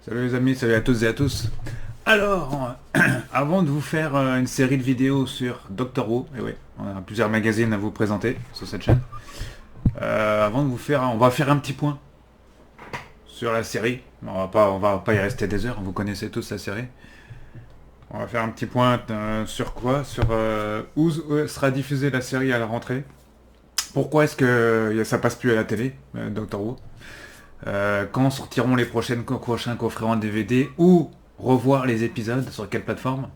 Salut les amis, salut à toutes et à tous. Alors, avant de vous faire une série de vidéos sur Doctor Who, et oui, on a plusieurs magazines à vous présenter sur cette chaîne. Avant de vous faire, on va faire un petit point sur la série. On va pas y rester des heures, vous connaissez tous la série. On va faire un petit point sur quoi? Sur où sera diffusée la série à la rentrée. Pourquoi est-ce que ça passe plus à la télé, Doctor Who? Quand sortiront les prochains coffrets en DVD ou revoir les épisodes sur quelle plateforme.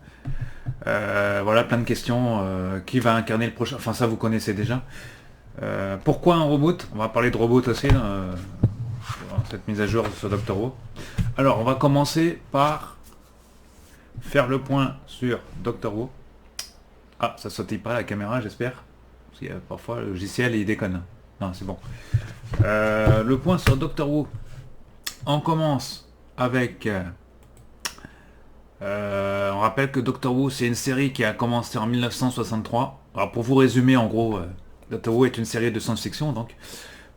Voilà, plein de questions. Qui va incarner le prochain? Enfin, ça vous connaissez déjà. Pourquoi un reboot? On va parler de reboot aussi dans cette mise à jour sur Doctor Who. Alors, on va commencer par faire le point sur Doctor Who. Ah, ça sautille pas la caméra, j'espère. Parce qu'il y a parfois le logiciel il déconne. Non, c'est bon. Le point sur Doctor Who. On commence avec... on rappelle que Doctor Who, c'est une série qui a commencé en 1963. Alors pour vous résumer, en gros, Doctor Who est une série de science-fiction, donc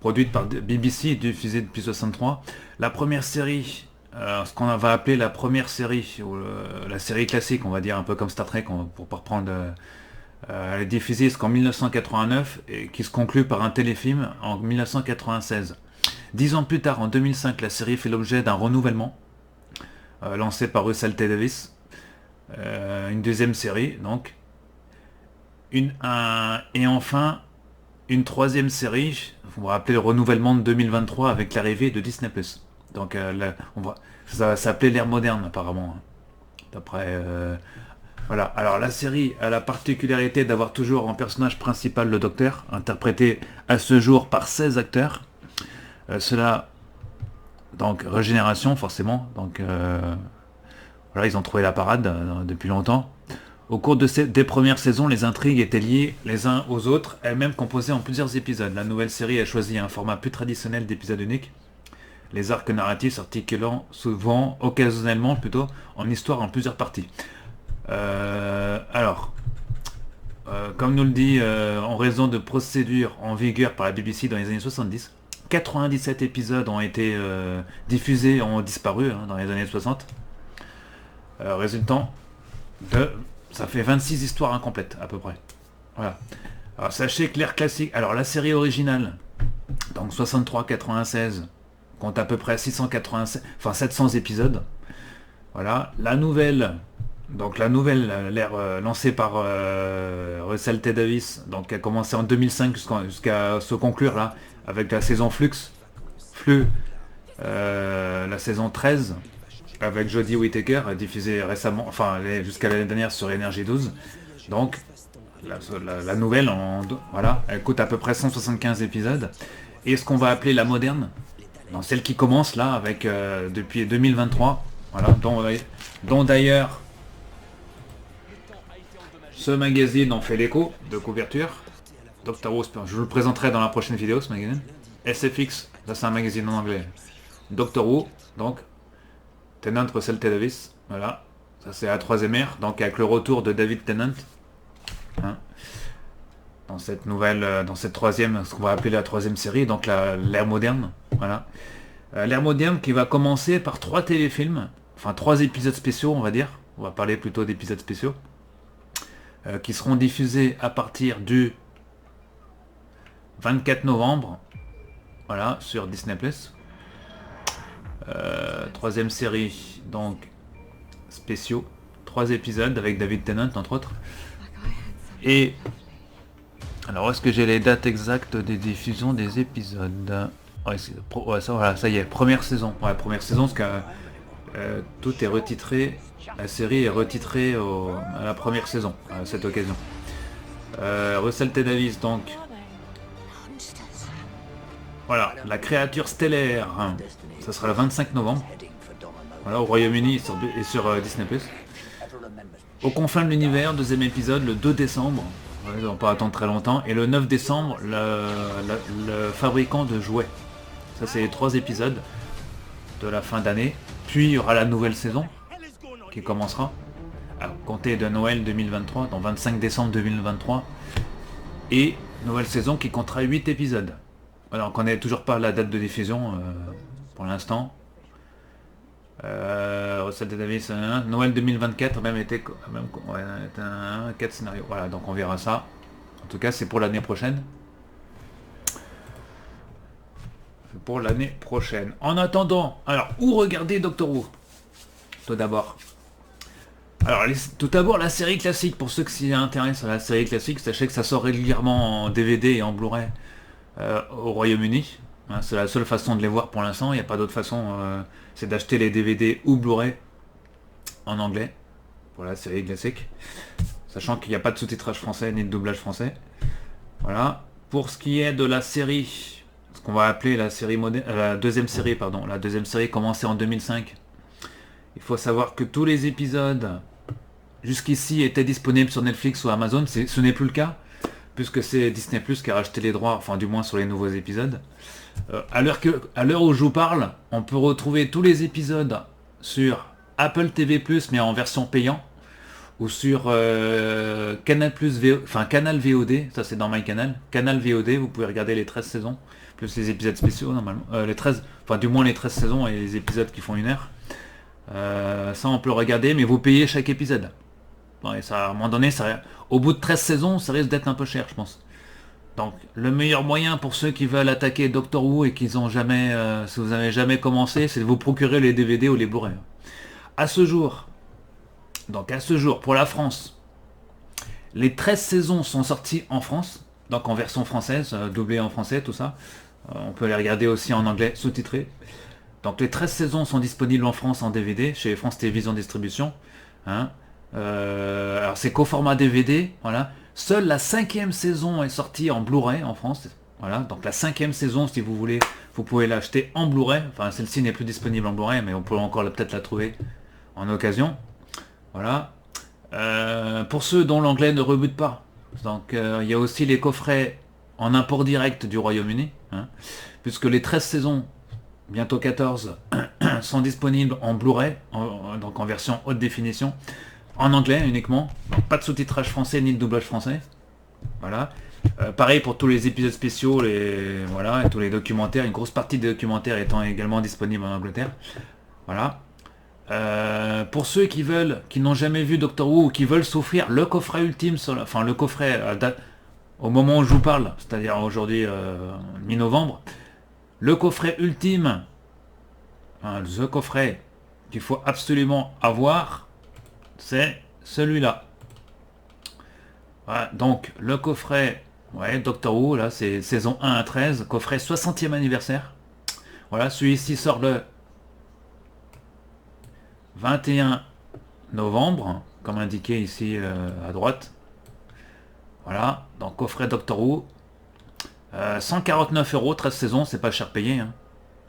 produite par BBC et diffusée depuis 63. La première série, ce qu'on va appeler la première série, ou la série classique, on va dire, un peu comme Star Trek, pour pas reprendre... elle est diffusée jusqu'en 1989 et qui se conclut par un téléfilm en 1996. 10 ans plus tard, en 2005, la série fait l'objet d'un renouvellement lancé par Russell T Davies. Une deuxième série, donc. Et enfin, une troisième série, on va appeler le renouvellement de 2023 avec l'arrivée de Disney+. Donc ça va s'appeler l'ère moderne apparemment. D'après... Voilà, alors la série a la particularité d'avoir toujours en personnage principal le Docteur, interprété à ce jour par 16 acteurs. Cela, donc, régénération forcément, donc voilà, ils ont trouvé la parade depuis longtemps. Au cours des premières saisons, les intrigues étaient liées les uns aux autres, elles-mêmes composées en plusieurs épisodes. La nouvelle série a choisi un format plus traditionnel d'épisodes uniques, les arcs narratifs s'articulant souvent, occasionnellement plutôt, en histoire en plusieurs parties. Comme nous le dit, en raison de procédures en vigueur par la BBC dans les années 70, 97 épisodes ont été diffusés, ont disparu dans les années 60. Résultant de... Ça fait 26 histoires incomplètes à peu près. Voilà. Alors sachez que l'ère classique... Alors la série originale, donc 63-96, compte à peu près 687... Enfin 700 épisodes. Voilà. La nouvelle... Donc la nouvelle, l'ère lancée par Russell T Davies, donc qui a commencé en 2005 jusqu'à se conclure là, avec la saison la saison 13, avec Jodie Whittaker, diffusée récemment, enfin jusqu'à l'année dernière sur Énergie 12. Donc la nouvelle, voilà, elle coûte à peu près 175 épisodes. Et ce qu'on va appeler la moderne, dans celle qui commence là, avec depuis 2023, voilà, dont d'ailleurs... Ce magazine en fait l'écho de couverture. Doctor Who, je vous le présenterai dans la prochaine vidéo, ce magazine. SFX, ça c'est un magazine en anglais. Doctor Who, donc, Tennant Russell T Davies, voilà. Ça c'est la troisième ère, donc avec le retour de David Tennant. Hein, dans cette nouvelle, dans cette troisième, ce qu'on va appeler la troisième série, donc l'ère moderne. Voilà. L'ère moderne qui va commencer par 3 téléfilms, enfin 3 épisodes spéciaux, on va dire. On va parler plutôt d'épisodes spéciaux. Qui seront diffusés à partir du 24 novembre, voilà, sur Disney+. Troisième série, donc, spéciaux, 3 épisodes avec David Tennant, entre autres. Et, alors, est-ce que j'ai les dates exactes des diffusions des épisodes? Ouais, ça y est, première saison. Ouais, première saison, parce que tout est retitré. La série est retitrée à la première saison, à cette occasion. Russell T Davies, donc. Voilà, la créature stellaire. Ça sera le 25 novembre. Voilà, au Royaume-Uni et sur Disney+. Aux confins de l'univers, deuxième épisode, le 2 décembre. Ouais, on va pas attendre très longtemps. Et le 9 décembre, le fabricant de jouets. Ça, c'est les 3 épisodes de la fin d'année. Puis, il y aura la nouvelle saison qui commencera à compter de Noël 2023, donc 25 décembre 2023, et nouvelle saison qui comptera 8 épisodes. Alors on connaît toujours pas la date de diffusion pour l'instant. Recette de Davis, Noël 2024 même était ouais, un 4 scénarios. Voilà, donc on verra ça. En tout cas, c'est pour l'année prochaine. C'est pour l'année prochaine. En attendant, alors, où regarder Doctor Who? Tout d'abord. Alors, tout d'abord, la série classique. Pour ceux qui s'y intéressent à la série classique, sachez que ça sort régulièrement en DVD et en Blu-ray au Royaume-Uni. Hein, c'est la seule façon de les voir pour l'instant. Il n'y a pas d'autre façon. C'est d'acheter les DVD ou Blu-ray en anglais pour la série classique. Sachant qu'il n'y a pas de sous-titrage français ni de doublage français. Voilà. Pour ce qui est de la série, ce qu'on va appeler la série la deuxième série, pardon. La deuxième série commencée en 2005. Il faut savoir que tous les épisodes jusqu'ici étaient disponibles sur Netflix ou Amazon. Ce n'est plus le cas, puisque c'est Disney Plus qui a racheté les droits, enfin du moins sur les nouveaux épisodes. À l'heure où je vous parle, on peut retrouver tous les épisodes sur Apple TV+, mais en version payant, ou sur Canal VOD, ça c'est dans MyCanal. Canal VOD, vous pouvez regarder les 13 saisons, plus les épisodes spéciaux normalement. Les 13 saisons et les épisodes qui font 1 heure. Ça on peut le regarder, mais vous payez chaque épisode. Et ça, à un moment donné, au bout de 13 saisons, ça risque d'être un peu cher, je pense. Donc, le meilleur moyen pour ceux qui veulent attaquer Doctor Who et qu'ils ont jamais, si vous n'avez jamais commencé, c'est de vous procurer les DVD ou les Blu-ray. À ce jour, pour la France, les 13 saisons sont sorties en France, donc en version française, doublées en français, tout ça. On peut les regarder aussi en anglais, sous-titré. Donc les 13 saisons sont disponibles en France en DVD, chez France Télévisions Distribution. Hein. Alors c'est qu'au format DVD, voilà. Seule la 5e saison est sortie en Blu-ray en France. Voilà, donc la 5e saison, si vous voulez, vous pouvez l'acheter en Blu-ray. Enfin, celle-ci n'est plus disponible en Blu-ray, mais on peut encore peut-être la trouver en occasion. Voilà. Pour ceux dont l'anglais ne rebute pas, donc il y a aussi les coffrets en import direct du Royaume-Uni, hein, puisque les 13 saisons, bientôt 14, sont disponibles en Blu-ray, donc en version haute définition, en anglais uniquement, donc pas de sous-titrage français ni de doublage français. Voilà. Pareil pour tous les épisodes spéciaux, et tous les documentaires, une grosse partie des documentaires étant également disponibles en Angleterre. Voilà. Pour ceux qui n'ont jamais vu Doctor Who ou qui veulent s'offrir le coffret ultime, le coffret au moment où je vous parle, c'est-à-dire aujourd'hui mi-novembre, le coffret ultime, le coffret qu'il faut absolument avoir, c'est celui-là. Voilà, donc le coffret, Doctor Who, là c'est saison 1 à 13, coffret 60e anniversaire. Voilà, celui-ci sort le 21 novembre, comme indiqué ici à droite. Voilà, donc coffret Doctor Who. 149 €, 13 saisons, c'est pas cher payé.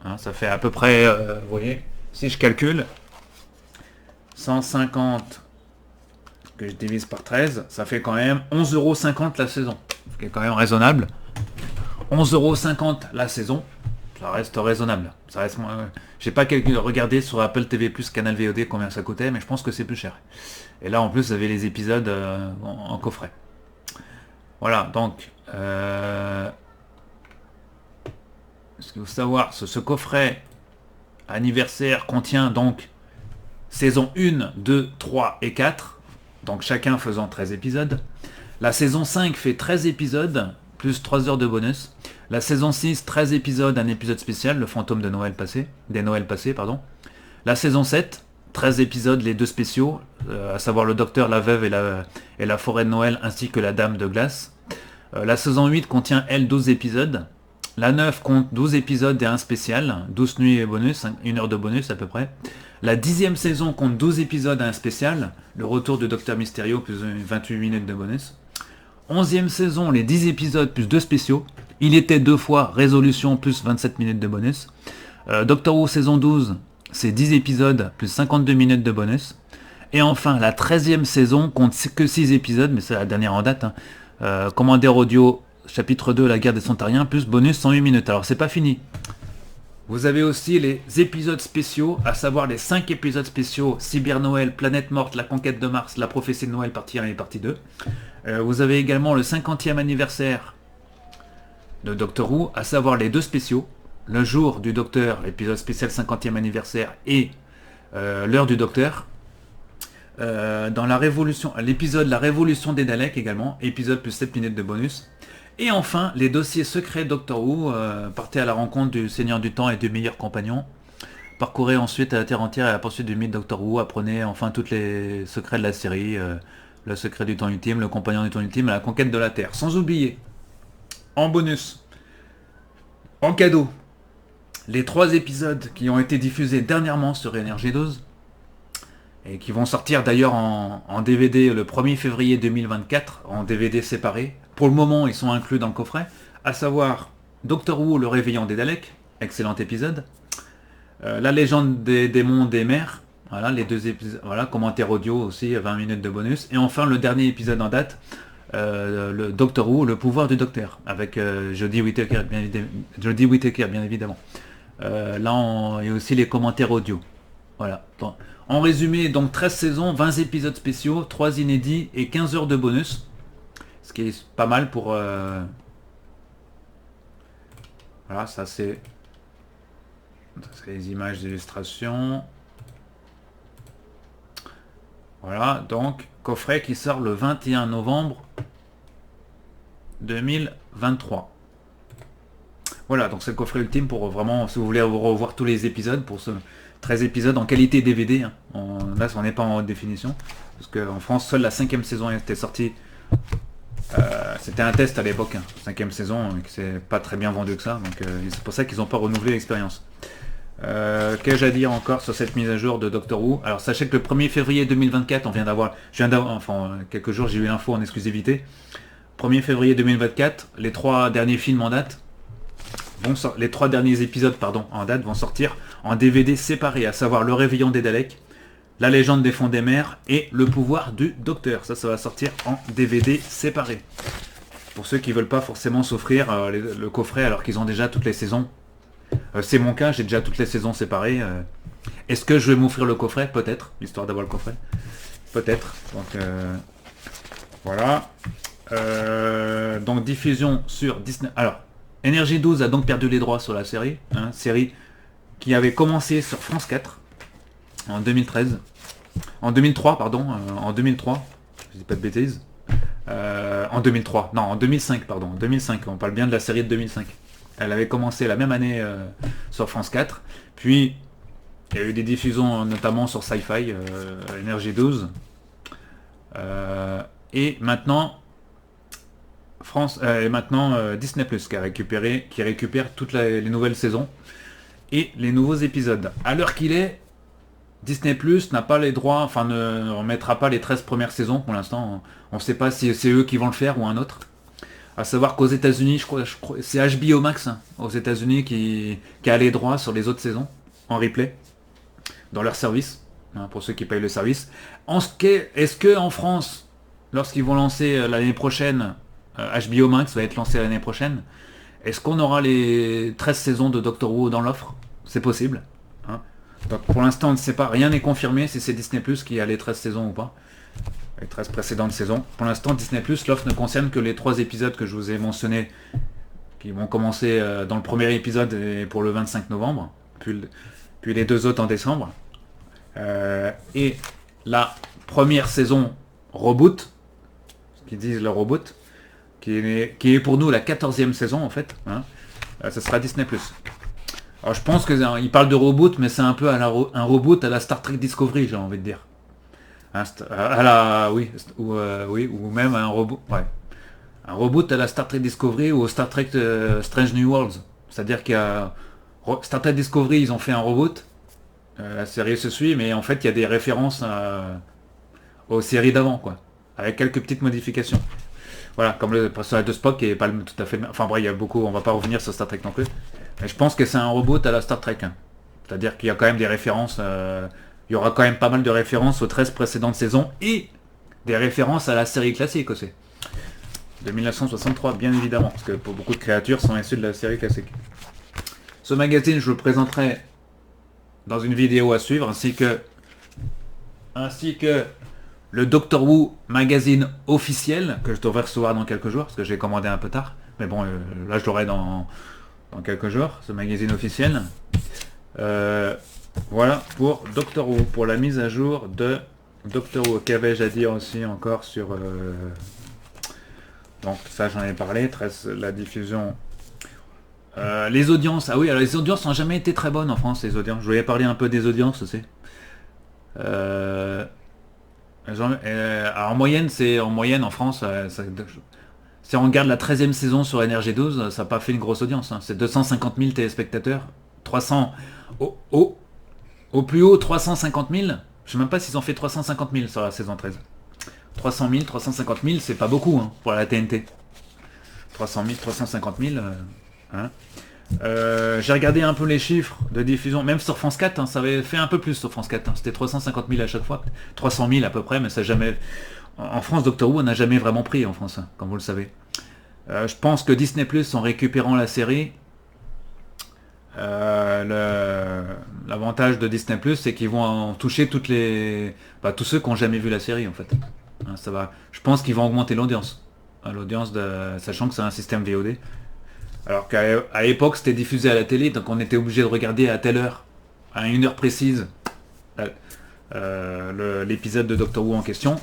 Hein, ça fait à peu près, vous voyez, si je calcule, 150 que je divise par 13, ça fait quand même 11,50 € la saison. Ce qui est quand même raisonnable. 11,50 € la saison, ça reste raisonnable. Ça reste j'ai pas regardé sur Apple TV+, Canal VOD combien ça coûtait, mais je pense que c'est plus cher. Et là en plus vous avez les épisodes en coffret. Voilà, donc ce qu'il faut savoir, ce coffret anniversaire contient donc saison 1, 2, 3 et 4, donc chacun faisant 13 épisodes. La saison 5 fait 13 épisodes, plus 3 heures de bonus. La saison 6, 13 épisodes, un épisode spécial, le fantôme des Noëls passés. La saison 7, 13 épisodes, les 2 spéciaux, à savoir le docteur, la veuve et la forêt de Noël, ainsi que la dame de glace. La saison 8 contient, elle, 12 épisodes. La 9 compte 12 épisodes et un spécial, 12 nuits et bonus, 1 heure de bonus à peu près. La 10e saison compte 12 épisodes et un spécial, le retour du Docteur Mysterio plus 28 minutes de bonus. 11e saison, les 10 épisodes plus 2 spéciaux. Il était 2 fois, résolution plus 27 minutes de bonus. Doctor Who saison 12, c'est 10 épisodes plus 52 minutes de bonus. Et enfin, la 13e saison compte que 6 épisodes, mais c'est la dernière en date. Commander audio, chapitre 2, la guerre des Sontariens, plus bonus 108 minutes. Alors c'est pas fini. Vous avez aussi les épisodes spéciaux, à savoir les 5 épisodes spéciaux, Cyber Noël, Planète Morte, La Conquête de Mars, La Prophétie de Noël, partie 1 et partie 2. Vous avez également le 50e anniversaire de Doctor Who, à savoir les 2 spéciaux, le jour du Docteur, l'épisode spécial 50e anniversaire, et L'heure du docteur. Dans la révolution, l'épisode La Révolution des Daleks également, épisode plus 7 minutes de bonus. Et enfin, les dossiers secrets Doctor Who, partez à la rencontre du Seigneur du Temps et du meilleur compagnon. Parcourez ensuite la Terre entière et à la poursuite du mythe Doctor Who, apprenez enfin tous les secrets de la série, le secret du temps ultime, le compagnon du temps ultime, la conquête de la Terre. Sans oublier, en bonus, en cadeau, les 3 épisodes qui ont été diffusés dernièrement sur Energy 12, et qui vont sortir d'ailleurs en DVD le 1er février 2024, en DVD séparé. Pour le moment, ils sont inclus dans le coffret, à savoir Doctor Who, le réveillon des Daleks, excellent épisode. La légende des démons des mers, voilà, les 2 épisodes, voilà, commentaire audio aussi, 20 minutes de bonus. Et enfin, le dernier épisode en date, le Doctor Who, le pouvoir du docteur, avec Jodie Whittaker, bien évidemment. Là, il y a aussi les commentaires audio. Voilà. En résumé, donc 13 saisons, 20 épisodes spéciaux, 3 inédits et 15 heures de bonus. Ce qui est pas mal pour... Voilà, ça c'est les images d'illustration. Voilà, donc coffret qui sort le 21 novembre 2023. Voilà, donc c'est le coffret ultime pour vraiment, si vous voulez revoir tous les épisodes, pour ce 13 épisodes en qualité DVD. Hein. Là, on n'est pas en haute définition. Parce qu'en France, seule la 5e saison était sortie. C'était un test à l'époque, hein, 5e saison, et que c'est pas très bien vendu que ça. Donc c'est pour ça qu'ils n'ont pas renouvelé l'expérience. Qu'ai-je à dire encore sur cette mise à jour de Doctor Who? Alors sachez que le 1er février 2024, quelques jours, j'ai eu l'info en exclusivité. 1er février 2024, les 3 derniers films en date, les 3 derniers épisodes en date vont sortir en DVD séparés, à savoir Le Réveillon des Daleks, La Légende des Fonds des Mers et Le Pouvoir du Docteur. Ça va sortir en DVD séparés. Pour ceux qui veulent pas forcément s'offrir le coffret alors qu'ils ont déjà toutes les saisons. C'est mon cas, j'ai déjà toutes les saisons séparées. Est-ce que je vais m'offrir le coffret? Peut-être, histoire d'avoir le coffret. Peut-être. Donc voilà. Donc diffusion sur Disney. Alors, Energy 12 a donc perdu les droits sur la série. Hein, série qui avait commencé sur France 4 en 2013. En 2003, pardon. En 2003. Je dis pas de bêtises. En 2003. Non, en 2005, pardon. En 2005. On parle bien de la série de 2005. Elle avait commencé la même année sur France 4. Puis, il y a eu des diffusions notamment sur Sci-Fi, Energy 12. Et maintenant, Disney Plus qui récupère toutes les nouvelles saisons et les nouveaux épisodes. À l'heure qu'il est, Disney Plus n'a pas les droits, enfin ne remettra pas les 13 premières saisons pour l'instant. On ne sait pas si c'est eux qui vont le faire ou un autre. À savoir qu'aux États-Unis, je crois c'est HBO Max aux États-Unis qui a les droits sur les autres saisons en replay dans leur service, hein, pour ceux qui payent le service. Est-ce que en France, lorsqu'ils vont lancer l'année prochaine, HBO Max va être lancé l'année prochaine, est-ce qu'on aura les 13 saisons de Doctor Who dans l'offre? C'est possible. Hein. Donc pour l'instant, on ne sait pas, rien n'est confirmé si c'est Disney Plus qui a les 13 saisons ou pas. Les 13 précédentes saisons. Pour l'instant, Disney+, l'offre ne concerne que les 3 épisodes que je vous ai mentionnés, qui vont commencer dans le premier épisode et pour le 25 novembre, puis les 2 autres en décembre. Et la première saison Reboot, ce qu'ils disent le Reboot, qui est pour nous la 14e saison en fait, hein, ce sera Disney+. Alors je pense qu'ils parlent de Reboot, mais c'est un peu un reboot à la Star Trek Discovery, j'ai envie de dire. Ou même un robot, ouais. Un reboot à la Star Trek Discovery ou au Star Trek Strange New Worlds. C'est-à-dire qu'il y a Star Trek Discovery, ils ont fait un reboot, la série se suit, mais en fait il y a des références aux séries d'avant, quoi, avec quelques petites modifications. Voilà, comme le personnage de Spock qui est pas tout à fait. Enfin bref, il y a beaucoup. On va pas revenir sur Star Trek non plus. Mais je pense que c'est un reboot à la Star Trek. Hein. C'est-à-dire qu'il y a quand même des références. Il y aura quand même pas mal de références aux 13 précédentes saisons et des références à la série classique aussi. De 1963, bien évidemment, parce que pour beaucoup de créatures sont issues de la série classique. Ce magazine, je le présenterai dans une vidéo à suivre, ainsi que le Doctor Who magazine officiel, que je devrais recevoir dans quelques jours, parce que j'ai commandé un peu tard. Mais bon, là je l'aurai dans quelques jours, ce magazine officiel. Voilà pour Doctor Who, pour la mise à jour de Doctor Who. Qu'avais-je à dire aussi encore sur... Donc ça j'en ai parlé, la diffusion. Les audiences, ah oui, alors les audiences n'ont jamais été très bonnes en France, les audiences. Je voulais parler un peu des audiences aussi. Alors en moyenne en France, si on regarde la 13e saison sur NRJ12, ça n'a pas fait une grosse audience, hein. C'est 250 000 téléspectateurs, 300 au plus haut 350 000. Je sais même pas s'ils ont fait 350 000 sur la saison 13. 300 000, 350 000, c'est pas beaucoup, hein, pour la TNT. 300 000, 350 000. Hein. J'ai regardé un peu les chiffres de diffusion, même sur France 4, hein, ça avait fait un peu plus sur France 4. Hein, c'était 350 000 à chaque fois, 300 000 à peu près, mais ça jamais. En France, Doctor Who, on n'a jamais vraiment pris en France, hein, comme vous le savez. Je pense que Disney Plus, en récupérant la série, l'avantage de Disney Plus, c'est qu'ils vont en toucher tous ceux qui n'ont jamais vu la série en fait. Hein, ça va. Je pense qu'ils vont augmenter l'audience. L'audience sachant que c'est un système VOD. Alors qu'à l'époque c'était diffusé à la télé, donc on était obligé de regarder à telle heure, à une heure précise, l'épisode de Doctor Who en question,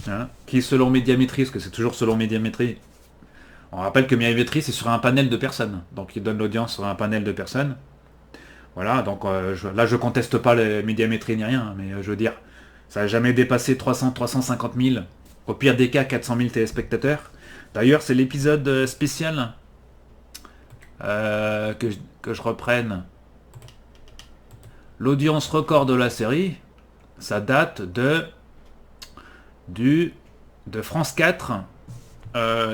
hein, qui selon Médiamétrie, parce que c'est toujours selon Médiamétrie, on rappelle que Médiamétrie c'est sur un panel de personnes, donc il donne l'audience sur un panel de personnes. Voilà, donc là je conteste pas les Médiamétrie ni rien, mais je veux dire, ça n'a jamais dépassé 350 000, au pire des cas 400 000 téléspectateurs. D'ailleurs c'est l'épisode spécial que je reprenne. L'audience record de la série, ça date de France 4.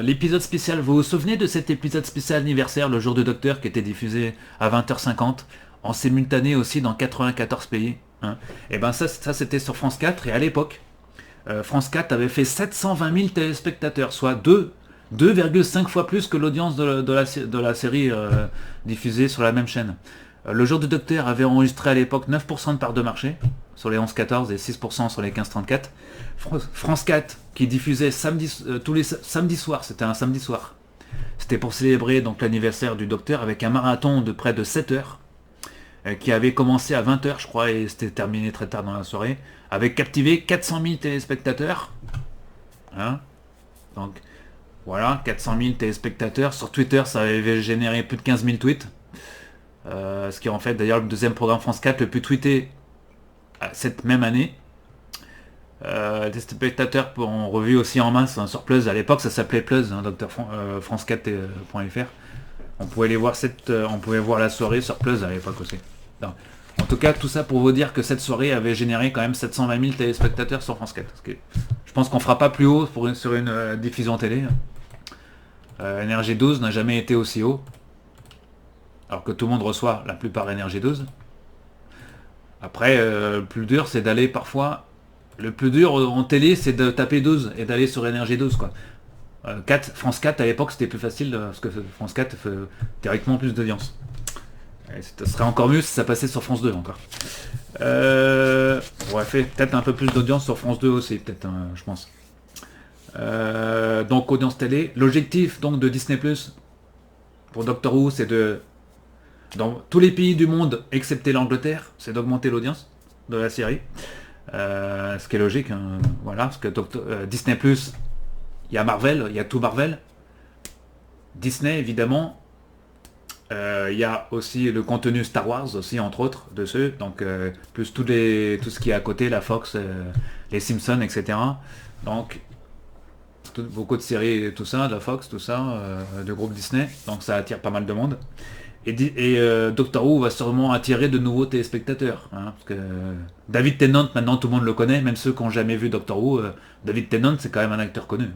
L'épisode spécial, vous vous souvenez de cet épisode spécial anniversaire, le jour du docteur, qui était diffusé à 20h50, en simultané aussi dans 94 pays, hein. Et ben ça c'était sur France 4, et à l'époque, France 4 avait fait 720 000 téléspectateurs, soit 2,5 fois plus que l'audience de la série diffusée sur la même chaîne. Le jour du docteur avait enregistré à l'époque 9% de part de marché sur les 11-14 et 6% sur les 15-34. France 4 qui diffusait tous les samedis soirs, c'était un samedi soir. C'était pour célébrer donc l'anniversaire du docteur avec un marathon de près de 7 heures qui avait commencé à 20h je crois et c'était terminé très tard dans la soirée, avait captivé 400 000 téléspectateurs. Hein, donc voilà, 400 000 téléspectateurs. Sur Twitter, ça avait généré plus de 15 000 tweets. Ce qui est en fait d'ailleurs le deuxième programme France 4 le plus tweeté cette même année. Des spectateurs ont revu aussi en masse, hein, sur Plus. À l'époque, ça s'appelait Plus, hein, France4.fr. On pouvait les voir on pouvait voir la soirée sur Plus à l'époque aussi. Non. En tout cas, tout ça pour vous dire que cette soirée avait généré quand même 720 000 téléspectateurs sur France 4. Je pense qu'on fera pas plus haut sur une diffusion télé. NRJ12 n'a jamais été aussi haut. Alors que tout le monde reçoit la plupart NRJ12. Après, le plus dur, c'est d'aller parfois... Le plus dur en télé, c'est de taper 12 et d'aller sur NRJ12, quoi. France 4, à l'époque, c'était plus facile, parce que France 4 fait théoriquement plus d'audience. Ce serait encore mieux si ça passait sur France 2, encore. On aurait fait peut-être un peu plus d'audience sur France 2 aussi, peut-être, hein, je pense. Donc, audience télé. L'objectif, donc, de Disney+, pour Doctor Who, c'est dans tous les pays du monde, excepté l'Angleterre, c'est d'augmenter l'audience de la série. Ce qui est logique, hein, voilà, parce que Disney+, il y a Marvel, il y a tout Marvel. Disney, évidemment. Il y a aussi le contenu Star Wars, aussi, entre autres, de ceux. Donc, plus tout ce qui est à côté, la Fox, les Simpsons, etc. Donc, beaucoup de séries, tout ça, de la Fox, tout ça, de groupe Disney. Donc, ça attire pas mal de monde. Et Doctor Who va sûrement attirer de nouveaux téléspectateurs, hein, parce que David Tennant, maintenant tout le monde le connaît, même ceux qui n'ont jamais vu Doctor Who. David Tennant, c'est quand même un acteur connu,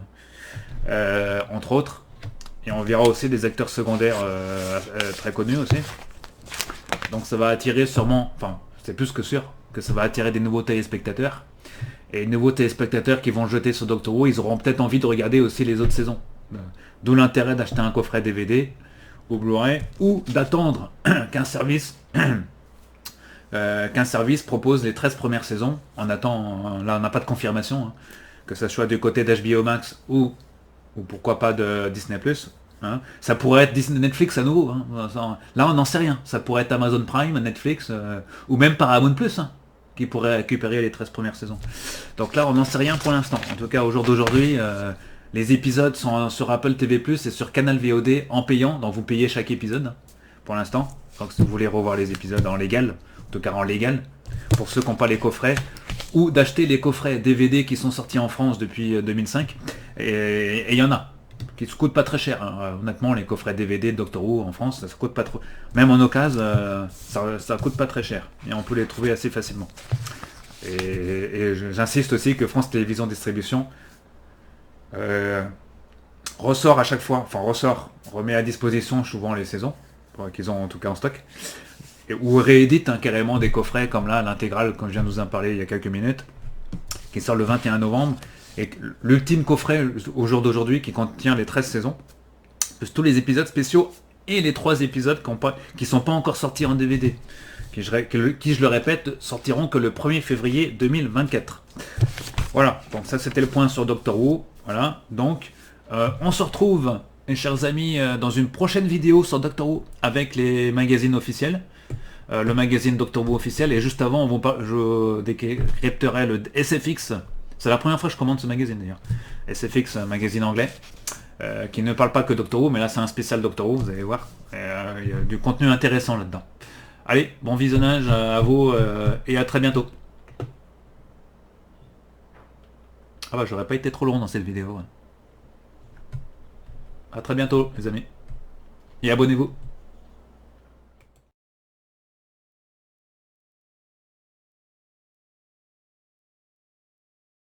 entre autres. Et on verra aussi des acteurs secondaires très connus aussi. Donc ça va attirer sûrement, enfin c'est plus que sûr, que ça va attirer des nouveaux téléspectateurs. Et les nouveaux téléspectateurs qui vont jeter sur Doctor Who, ils auront peut-être envie de regarder aussi les autres saisons. D'où l'intérêt d'acheter un coffret DVD ou Blu-ray, ou d'attendre qu'un service propose les 13 premières saisons. Là on n'a pas de confirmation, hein, que ce soit du côté d'HBO Max ou pourquoi pas de Disney+. Hein. Ça pourrait être Disney Netflix à nouveau. Hein. Là, on n'en sait rien. Ça pourrait être Amazon Prime, Netflix, ou même Paramount Plus, hein, qui pourrait récupérer les 13 premières saisons. Donc là, on n'en sait rien pour l'instant. En tout cas, au jour d'aujourd'hui, les épisodes sont sur Apple TV+, et sur Canal VOD en payant. Donc vous payez chaque épisode, pour l'instant. Donc si vous voulez revoir les épisodes en légal, en tout cas en légal, pour ceux qui n'ont pas les coffrets, ou d'acheter les coffrets DVD qui sont sortis en France depuis 2005. Et il y en a qui ne coûtent pas très cher. Hein. Honnêtement, les coffrets DVD de Doctor Who en France, ça coûte pas trop. Même en occasion, ça coûte pas très cher. Et on peut les trouver assez facilement. Et j'insiste aussi que France Télévisions Distribution ressort à chaque fois, remet à disposition souvent les saisons, qu'ils ont en tout cas en stock, ou réédite carrément des coffrets comme là, l'intégrale, comme je viens de vous en parler il y a quelques minutes, qui sort le 21 novembre. Et l'ultime coffret au jour d'aujourd'hui qui contient les 13 saisons, plus tous les épisodes spéciaux et les 3 épisodes qui ne sont pas encore sortis en DVD, qui je le répète, sortiront que le 1er février 2024. Voilà, donc ça c'était le point sur Doctor Who. Voilà, donc on se retrouve, mes chers amis, dans une prochaine vidéo sur Doctor Who avec les magazines officiels. Le magazine Doctor Who officiel, et juste avant je décrypterai le SFX. C'est la première fois que je commande ce magazine d'ailleurs. SFX, un magazine anglais, qui ne parle pas que Doctor Who, mais là c'est un spécial Doctor Who, vous allez voir. Il y a du contenu intéressant là-dedans. Allez, bon visionnage à vous, et à très bientôt. Ah bah j'aurais pas été trop long dans cette vidéo. À très bientôt les amis. Et abonnez-vous.